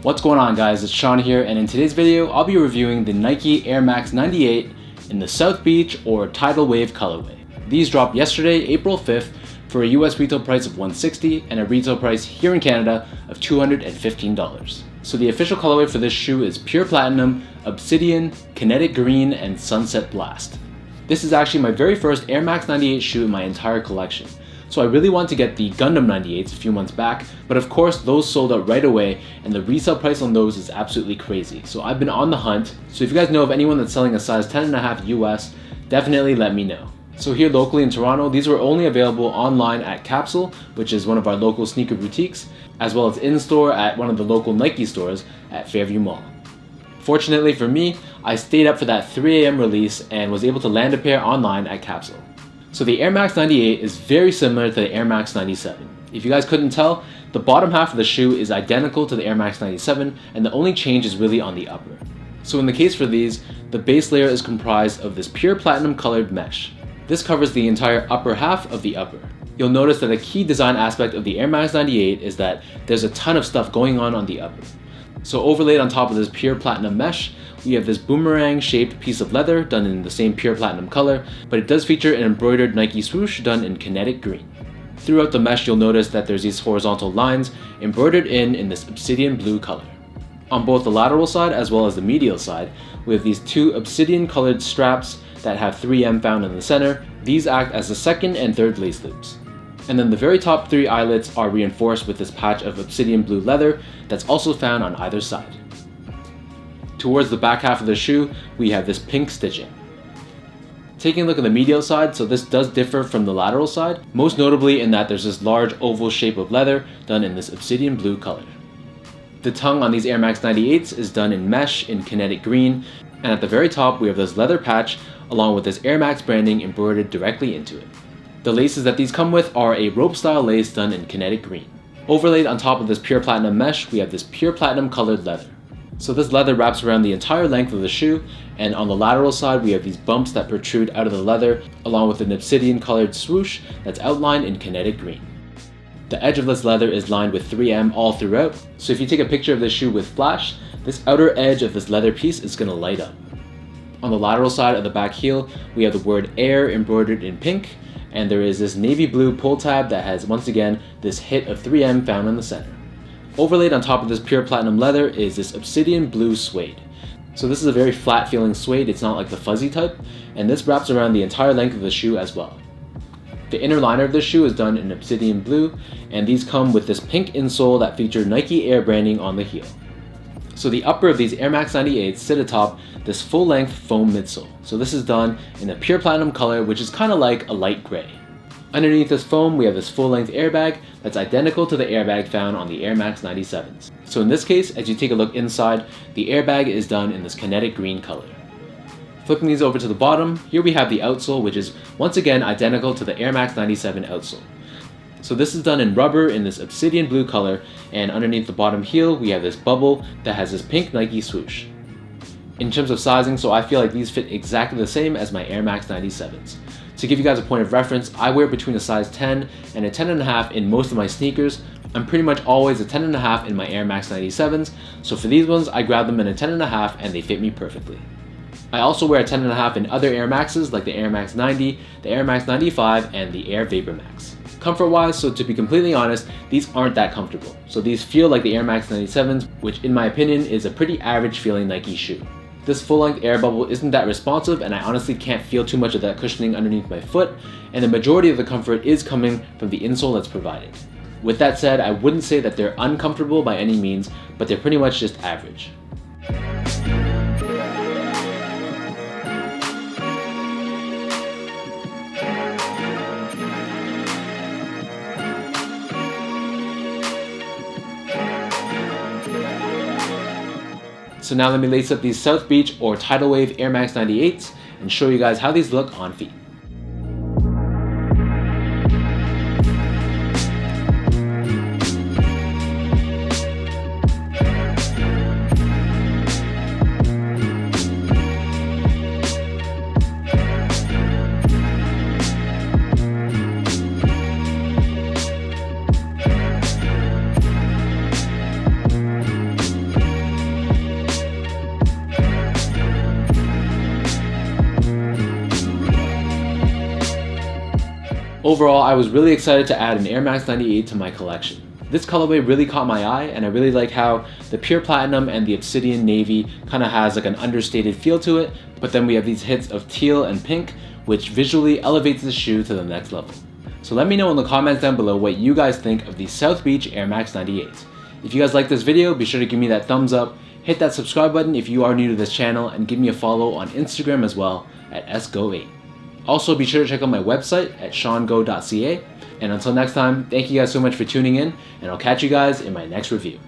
What's going on, guys? It's Sean here, and in today's video I'll be reviewing the Nike Air Max 98 in the South Beach or Tidal Wave colorway. These dropped yesterday, April 5th, for a US retail price of $160 and a retail price here in Canada of $215. So the official colorway for this shoe is Pure Platinum, Obsidian, Kinetic Green, and Sunset Blast. This is actually my very first Air Max 98 shoe in my entire collection. So I really wanted to get the Gundam 98s a few months back, but of course those sold out right away and the resale price on those is absolutely crazy. So I've been on the hunt, so if you guys know of anyone that's selling a size 10.5 US, definitely let me know. So here locally in Toronto, these were only available online at Capsule, which is one of our local sneaker boutiques, as well as in-store at one of the local Nike stores at Fairview Mall. Fortunately for me, I stayed up for that 3 AM release and was able to land a pair online at Capsule. So the Air Max 98 is very similar to the Air Max 97. If you guys couldn't tell, the bottom half of the shoe is identical to the Air Max 97 and the only change is really on the upper. So in the case for these, the base layer is comprised of this pure platinum colored mesh. This covers the entire upper half of the upper. You'll notice that a key design aspect of the Air Max 98 is that there's a ton of stuff going on the upper. So overlaid on top of this pure platinum mesh, we have this boomerang shaped piece of leather done in the same pure platinum color, but it does feature an embroidered Nike swoosh done in kinetic green. Throughout the mesh, you'll notice that there's these horizontal lines embroidered in this obsidian blue color. On both the lateral side as well as the medial side, we have these two obsidian colored straps that have 3M found in the center. These act as the second and third lace loops. And then the very top 3 eyelets are reinforced with this patch of obsidian blue leather that's also found on either side. Towards the back half of the shoe, we have this pink stitching. Taking a look at the medial side, so this does differ from the lateral side, most notably in that there's this large oval shape of leather done in this obsidian blue color. The tongue on these Air Max 98s is done in mesh in kinetic green, and at the very top we have this leather patch along with this Air Max branding embroidered directly into it. The laces that these come with are a rope style lace done in kinetic green. Overlaid on top of this pure platinum mesh, we have this pure platinum colored leather. So this leather wraps around the entire length of the shoe, and on the lateral side we have these bumps that protrude out of the leather along with an obsidian colored swoosh that's outlined in kinetic green. The edge of this leather is lined with 3M all throughout, so if you take a picture of this shoe with flash, this outer edge of this leather piece is going to light up. On the lateral side of the back heel, we have the word Air embroidered in pink, and there is this navy blue pull tab that has once again this hit of 3M found in the center. Overlaid on top of this pure platinum leather is this obsidian blue suede. So this is a very flat feeling suede, it's not like the fuzzy type, and this wraps around the entire length of the shoe as well. The inner liner of this shoe is done in obsidian blue, and these come with this pink insole that feature Nike Air branding on the heel. So the upper of these Air Max 98s sit atop this full-length foam midsole. So this is done in a pure platinum color, which is kind of like a light gray. Underneath this foam, we have this full-length airbag that's identical to the airbag found on the Air Max 97s. So in this case, as you take a look inside, the airbag is done in this kinetic green color. Flipping these over to the bottom, here we have the outsole, which is once again identical to the Air Max 97 outsole. So this is done in rubber in this obsidian blue color, and underneath the bottom heel, we have this bubble that has this pink Nike swoosh. In terms of sizing, so I feel like these fit exactly the same as my Air Max 97s. To give you guys a point of reference, I wear between a size 10 and a 10.5 in most of my sneakers. I'm pretty much always a 10.5 in my Air Max 97s, so for these ones, I grab them in a 10.5 and they fit me perfectly. I also wear a 10.5 in other Air Maxes like the Air Max 90, the Air Max 95, and the Air Vapor Max. Comfort wise, so to be completely honest, these aren't that comfortable. So these feel like the Air Max 97s, which in my opinion is a pretty average feeling Nike shoe. This full-length air bubble isn't that responsive, and I honestly can't feel too much of that cushioning underneath my foot, and the majority of the comfort is coming from the insole that's provided. With that said, I wouldn't say that they're uncomfortable by any means, but they're pretty much just average. So now let me lace up these South Beach or Tidal Wave Air Max 98s and show you guys how these look on feet. Overall, I was really excited to add an Air Max 98 to my collection. This colorway really caught my eye, and I really like how the pure platinum and the obsidian navy kind of has like an understated feel to it, but then we have these hits of teal and pink, which visually elevates the shoe to the next level. So let me know in the comments down below what you guys think of the South Beach Air Max 98. If you guys like this video, be sure to give me that thumbs up, hit that subscribe button if you are new to this channel, and give me a follow on Instagram as well at sgo8. Also, be sure to check out my website at seango.ca. And until next time, thank you guys so much for tuning in, and I'll catch you guys in my next review.